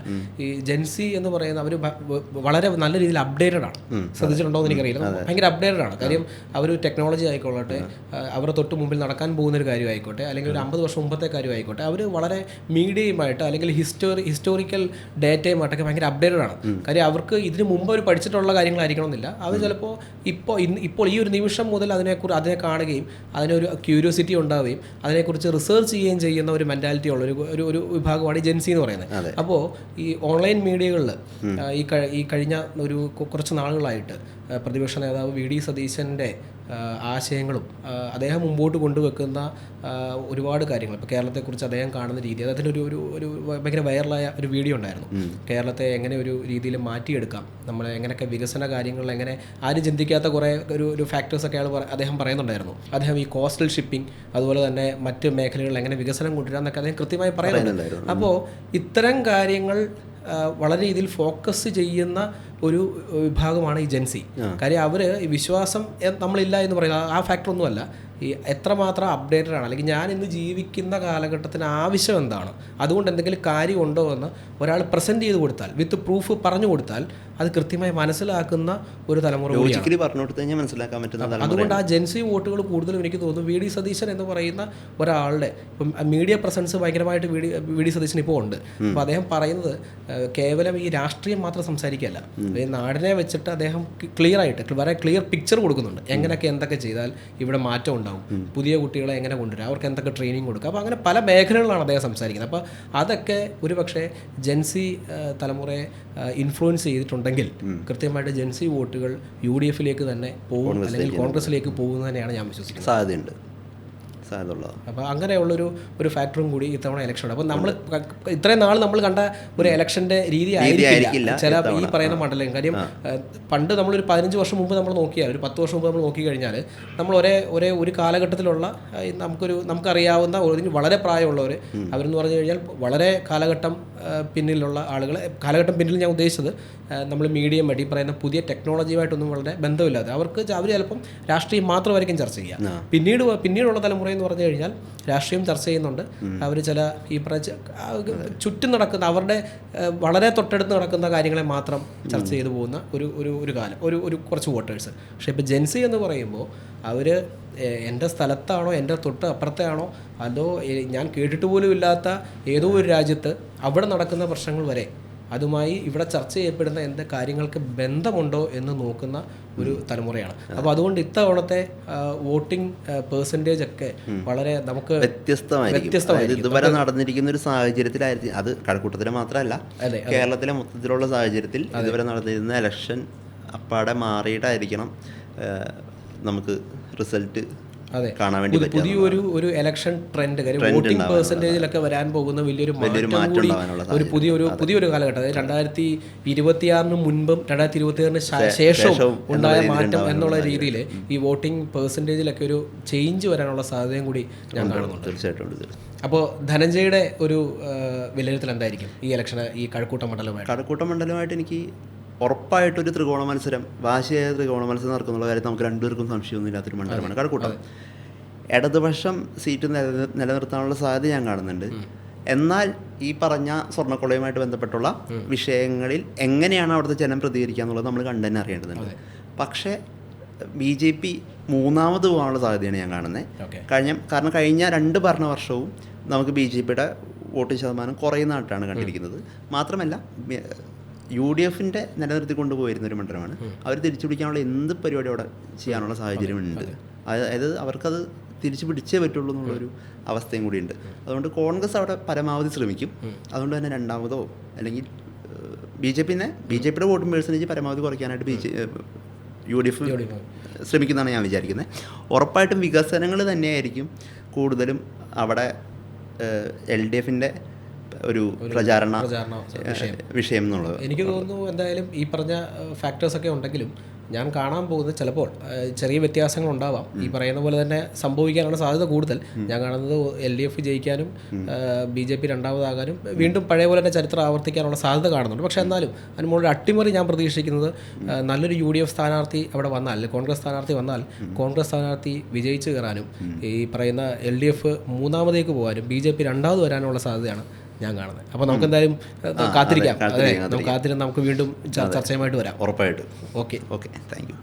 ഈ ജെൻസി എന്ന് പറയുന്നത് അവർ വളരെ നല്ല രീതിയിൽ അപ്ഡേറ്റഡ് ആണ്. ശ്രദ്ധിച്ചിട്ടുണ്ടോ എന്ന് എനിക്കറിയില്ല. ഭയങ്കര അപ്ഡേറ്റഡ് ആണ്. കാര്യം അവർ ടെക്നോളജി ആയിക്കൊള്ളട്ടെ, അവരുടെ തൊട്ട് മുമ്പിൽ നടക്കാൻ പോകുന്നൊരു കാര്യമായിക്കോട്ടെ, അല്ലെങ്കിൽ ഒരു 50 വർഷം മുമ്പത്തെ കാര്യമായിക്കോട്ടെ, അവർ വളരെ മീഡിയയുമായിട്ട് അല്ലെങ്കിൽ ഹിസ്റ്റോറിക്കൽ ഡേറ്റയുമായിട്ടൊക്കെ ഭയങ്കര അപ്ഡേറ്റഡ് ആണ്. കാര്യം അവർക്ക് ഇതിന് മുമ്പ് അവർ പഠിച്ചിട്ടുള്ള കാര്യങ്ങളായിരിക്കണമെന്നില്ല. അവർ ചിലപ്പോൾ ഇപ്പോൾ ഈ ഒരു നിമിഷം മുതൽ അതിനെ കാണുകയും അതിനൊരു ക്യൂരിയോസിറ്റി ഉണ്ടാവുകയും അതിനെക്കുറിച്ച് റിസർച്ച് ചെയ്യുകയും ചെയ്യുന്ന ഒരു മെൻറ്റാലിറ്റി ഉള്ള ഒരു വിഭാഗമാണ് ഈ ജെൻസി എന്ന് പറയുന്നത്. അപ്പോൾ ഈ ഓൺലൈൻ മീഡിയകളിൽ ഈ കഴിഞ്ഞ ഒരു കുറച്ച് നാളുകളായിട്ട് പ്രതിപക്ഷ നേതാവ് VD സതീശൻ്റെ ആശയങ്ങളും അദ്ദേഹം മുമ്പോട്ട് കൊണ്ടുവെക്കുന്ന ഒരുപാട് കാര്യങ്ങൾ, ഇപ്പോൾ കേരളത്തെക്കുറിച്ച് അദ്ദേഹം കാണുന്ന രീതി, അദ്ദേഹത്തിൻ്റെ ഒരു ഭയങ്കര വൈറലായ ഒരു വീഡിയോ ഉണ്ടായിരുന്നു. കേരളത്തെ എങ്ങനെ ഒരു രീതിയിൽ മാറ്റിയെടുക്കാം, നമ്മൾ എങ്ങനെയൊക്കെ വികസന കാര്യങ്ങളിൽ എങ്ങനെ ആരും ചിന്തിക്കാത്ത കുറേ ഒരു ഫാക്ടേഴ്സൊക്കെ അദ്ദേഹം പറയുന്നുണ്ടായിരുന്നു. അദ്ദേഹം ഈ കോസ്റ്റൽ ഷിപ്പിംഗ് അതുപോലെ തന്നെ മറ്റ് മേഖലകളിൽ എങ്ങനെ വികസനം കൊണ്ടുവരാം എന്നൊക്കെ അദ്ദേഹം കൃത്യമായി പറയുന്നുണ്ടായിരുന്നു. അപ്പോൾ ഇത്തരം കാര്യങ്ങൾ വളരെ രീതിയിൽ ഫോക്കസ് ചെയ്യുന്ന ഒരു വിഭാഗമാണ് ഈ ജെൻസി. കാര്യം അവർ വിശ്വാസം നമ്മളില്ല എന്ന് പറയുന്നത് ആ ഫാക്ടറൊന്നുമല്ല, ഈ എത്രമാത്രം അപ്ഡേറ്റഡ് ആണ്, അല്ലെങ്കിൽ ഞാൻ ഇന്ന് ജീവിക്കുന്ന കാലഘട്ടത്തിന് ആവശ്യം എന്താണ്, അതുകൊണ്ട് എന്തെങ്കിലും കാര്യമുണ്ടോ എന്ന് ഒരാൾ പ്രസൻറ്റ് ചെയ്ത് കൊടുത്താൽ, വിത്ത് പ്രൂഫ് പറഞ്ഞു കൊടുത്താൽ അത് കൃത്യമായി മനസ്സിലാക്കുന്ന ഒരു തലമുറ കൂടിയാണ്. പറഞ്ഞു കൊടുത്തു കഴിഞ്ഞാൽ മനസ്സിലാക്കാൻ പറ്റുന്ന. അതുകൊണ്ട് ആ ജെൻസി വോട്ടുകൾ കൂടുതലും എനിക്ക് തോന്നുന്നു വി ഡി സതീശൻ എന്ന് പറയുന്ന ഒരാളുടെ ഇപ്പം മീഡിയ പ്രസൻസ് ഭയങ്കരമായിട്ട് വി ഡി സതീശൻ ഇപ്പോൾ ഉണ്ട്. അപ്പോൾ അദ്ദേഹം പറയുന്നത് കേവലം ഈ രാഷ്ട്രീയം മാത്രം സംസാരിക്കുകയല്ല, ഈ നാടിനെ വെച്ചിട്ട് അദ്ദേഹം ക്ലിയർ ആയിട്ട് വളരെ ക്ലിയർ പിക്ചർ കൊടുക്കുന്നുണ്ട്. എങ്ങനെയൊക്കെ എന്തൊക്കെ ചെയ്താൽ ഇവിടെ മാറ്റം ഉണ്ടാവും, പുതിയ കുട്ടികളെ എങ്ങനെ കൊണ്ടുവരാം, അവർക്ക് എന്തൊക്കെ ട്രെയിനിങ് കൊടുക്കുക. അപ്പോൾ അങ്ങനെ പല മേഖലകളിലാണ് അദ്ദേഹം സംസാരിക്കുന്നത്. അപ്പോൾ അതൊക്കെ ഒരു പക്ഷേ ജെൻസി തലമുറയെ ഇൻഫ്ലുവൻസ് ചെയ്തിട്ടുണ്ടെങ്കിൽ കൃത്യമായിട്ട് ജെൻസി വോട്ടുകൾ UDF-ലേക്ക് തന്നെ പോകും, അല്ലെങ്കിൽ കോൺഗ്രസിലേക്ക് പോകുന്നതന്നെയാണ് ഞാൻ വിശ്വസിക്കുന്നത്. സാധ്യതയുണ്ട്. അപ്പോൾ അങ്ങനെയുള്ളൊരു ഫാക്ടറും കൂടി ഇത്തവണ ഇലക്ഷൻ. അപ്പോൾ നമ്മൾ ഇത്രയും നാൾ നമ്മൾ കണ്ട ഒരു ഇലക്ഷൻ്റെ രീതി ആയിരിക്കില്ല ചില ഈ പറയുന്ന മണ്ഡലം. കാര്യം പണ്ട് നമ്മളൊരു 15 വർഷം മുമ്പ് നമ്മൾ നോക്കിയാൽ, ഒരു 10 വർഷം മുമ്പ് നമ്മൾ നോക്കിക്കഴിഞ്ഞാൽ നമ്മൾ ഒരു കാലഘട്ടത്തിലുള്ള നമുക്കറിയാവുന്ന വളരെ പ്രായമുള്ളവർ, അവരെന്ന് പറഞ്ഞു കഴിഞ്ഞാൽ വളരെ കാലഘട്ടം പിന്നിലുള്ള ആളുകൾ. കാലഘട്ടം പിന്നിൽ ഞാൻ ഉദ്ദേശിച്ചത് നമ്മൾ മീഡിയം വഴി പറയുന്ന പുതിയ ടെക്നോളജിയുമായിട്ടൊന്നും വളരെ ബന്ധമില്ലാതെ അവർ ചിലപ്പം രാഷ്ട്രീയം മാത്രമായിരിക്കും ചർച്ച ചെയ്യുക. പിന്നീടുള്ള തലമുറ എന്ന് പറഞ്ഞു കഴിഞ്ഞാൽ രാഷ്ട്രീയം ചർച്ച ചെയ്യുന്നുണ്ട്. അവർ ചില ഈ ചുറ്റും നടക്കുന്ന അവരുടെ വളരെ തൊട്ടടുത്ത് നടക്കുന്ന കാര്യങ്ങളെ മാത്രം ചർച്ച ചെയ്തു പോകുന്ന ഒരു കാലം, ഒരു കുറച്ച് വോട്ടേഴ്സ്. പക്ഷേ ഇപ്പോൾ ജെൻസി എന്ന് പറയുമ്പോൾ അവർ എൻ്റെ സ്ഥലത്താണോ എൻ്റെ തൊട്ട് അപ്പുറത്തെയാണോ അതോ ഞാൻ കേട്ടിട്ട് പോലും ഇല്ലാത്ത ഏതോ ഒരു രാജ്യത്ത് അവിടെ നടക്കുന്ന പ്രശ്നങ്ങൾ വരെ അതുമായി ഇവിടെ ചർച്ച ചെയ്യപ്പെടുന്ന എന്ത് കാര്യങ്ങൾക്ക് ബന്ധമുണ്ടോ എന്ന് നോക്കുന്ന ഒരു തലമുറയാണ്. അപ്പോൾ അതുകൊണ്ട് ഇത്തവണത്തെ വോട്ടിംഗ് പെർസെൻറ്റേജ് ഒക്കെ വളരെ നമുക്ക് വ്യത്യസ്തമായിരിക്കും. ഇതുവരെ നടന്നിരിക്കുന്ന ഒരു സാഹചര്യത്തിലായിരിക്കും അത്. കഴക്കൂട്ടത്തിലെ മാത്രമല്ല, കേരളത്തിലെ മൊത്തത്തിലുള്ള സാഹചര്യത്തിൽ ഇതുവരെ നടന്നിരുന്ന ഇലക്ഷൻ അപ്പാടെ മാറിയിട്ടായിരിക്കണം നമുക്ക് റിസൾട്ട് കാണാൻ വേണ്ടി പുതിയൊരു ഇലക്ഷൻ ട്രെൻഡ്. കാര്യം വോട്ടിംഗ് പെർസെൻറ്റേജിലൊക്കെ വരാൻ പോകുന്ന വലിയൊരു മാറ്റം കൂടി പുതിയൊരു കാലഘട്ടം, അതായത് 2026 മുൻപും 2026 ശേഷവും ഉണ്ടായ മാറ്റം എന്നുള്ള രീതിയിൽ ഈ വോട്ടിംഗ് പെർസെൻറ്റേജിലൊക്കെ ഒരു ചേഞ്ച് വരാനുള്ള സാധ്യതയും കൂടി ഞാൻ കാണുന്നുണ്ട്. തീർച്ചയായിട്ടും. അപ്പോൾ ധനഞ്ജയുടെ ഒരു വിലയിരുത്തൽ എന്തായിരിക്കും ഈ ഇലക്ഷന്, ഈ കഴക്കൂട്ട മണ്ഡലമായിട്ട്? എനിക്ക് ഉറപ്പായിട്ടൊരു ത്രികോണ മത്സരം, വാശിയായ ത്രികോണ മത്സരം നടക്കുന്നുള്ള കാര്യത്തിൽ നമുക്ക് രണ്ടുപേർക്കും സംശയമൊന്നും ഇല്ലാത്തൊരു മണ്ഡലമാണ് കഴക്കൂട്ടം. ഇടതുപക്ഷം സീറ്റ് നിലനിർത്താനുള്ള സാധ്യത ഞാൻ കാണുന്നുണ്ട്. എന്നാൽ ഈ പറഞ്ഞ സ്വർണ്ണക്കൊള്ളയുമായിട്ട് ബന്ധപ്പെട്ടുള്ള വിഷയങ്ങളിൽ എങ്ങനെയാണ് അവിടുത്തെ ജനം പ്രതികരിക്കുക എന്നുള്ളത് നമ്മൾ കണ്ടു തന്നെ അറിയേണ്ടതുണ്ട്. പക്ഷേ BJP മൂന്നാമത് പോകാനുള്ള സാധ്യതയാണ് ഞാൻ കാണുന്നത്. കാരണം കഴിഞ്ഞ 2 ഭരണവർഷവും നമുക്ക് BJPയുടെ വോട്ട് ശതമാനം കുറയുന്നതായിട്ടാണ് കണ്ടിരിക്കുന്നത്. മാത്രമല്ല UDF-ൻ്റെ നിലനിർത്തിക്കൊണ്ട് പോയിരുന്ന ഒരു മണ്ഡലമാണ്. അവർ തിരിച്ചു പിടിക്കാനുള്ള എന്ത് പരിപാടി അവിടെ ചെയ്യാനുള്ള സാഹചര്യമുണ്ട്. അതായത് അവർക്കത് തിരിച്ചു പിടിച്ചേ പറ്റുള്ളൂ എന്നുള്ളൊരു അവസ്ഥയും കൂടിയുണ്ട്. അതുകൊണ്ട് കോൺഗ്രസ് അവിടെ പരമാവധി ശ്രമിക്കും. അതുകൊണ്ട് തന്നെ രണ്ടാമതോ അല്ലെങ്കിൽ BJPയുടെ വോട്ടിംഗ് പേഴ്സൻറ്റേജ് പരമാവധി കുറയ്ക്കാനായിട്ട് UDF ശ്രമിക്കുന്നതാണ് ഞാൻ വിചാരിക്കുന്നത്. ഉറപ്പായിട്ടും വികസനങ്ങൾ തന്നെയായിരിക്കും കൂടുതലും അവിടെ LDF-ൻ്റെ ഒരു പ്രചാരണ വിഷയം എന്നുള്ളത്. എനിക്ക് തോന്നുന്നു എന്തായാലും ഈ പറഞ്ഞ ഫാക്ടേഴ്സൊക്കെ ഉണ്ടെങ്കിലും ഞാൻ കാണാൻ പോകുന്നത് ചിലപ്പോൾ ചെറിയ വ്യത്യാസങ്ങൾ ഉണ്ടാവാം. ഈ പറയുന്ന പോലെ തന്നെ സംഭവിക്കാനുള്ള സാധ്യത കൂടുതൽ ഞാൻ കാണുന്നത് LDF ജയിക്കാനും BJP രണ്ടാമതാകാനും വീണ്ടും പഴയ പോലെ തന്നെ ചരിത്രം ആവർത്തിക്കാനുള്ള സാധ്യത കാണുന്നുണ്ട്. പക്ഷേ എന്നാലും അതിനുള്ള അട്ടിമറി ഞാൻ പ്രതീക്ഷിക്കുന്നത് നല്ലൊരു UDF സ്ഥാനാർത്ഥി അവിടെ വന്നാൽ, കോൺഗ്രസ് സ്ഥാനാർത്ഥി വന്നാൽ കോൺഗ്രസ് സ്ഥാനാർത്ഥി വിജയിച്ച് കയറാനും ഈ പറയുന്ന LDF മൂന്നാമതേക്ക് പോകാനും BJP രണ്ടാമത് വരാനുള്ള സാധ്യതയാണ് ഞാൻ കാണുന്നത്. അപ്പോൾ നമുക്ക് എന്തായാലും കാത്തിരിക്കാം. നമുക്ക് വീണ്ടും ചർച്ചയുമായിട്ട് വരാം. ഉറപ്പായിട്ടും. Okay thank you.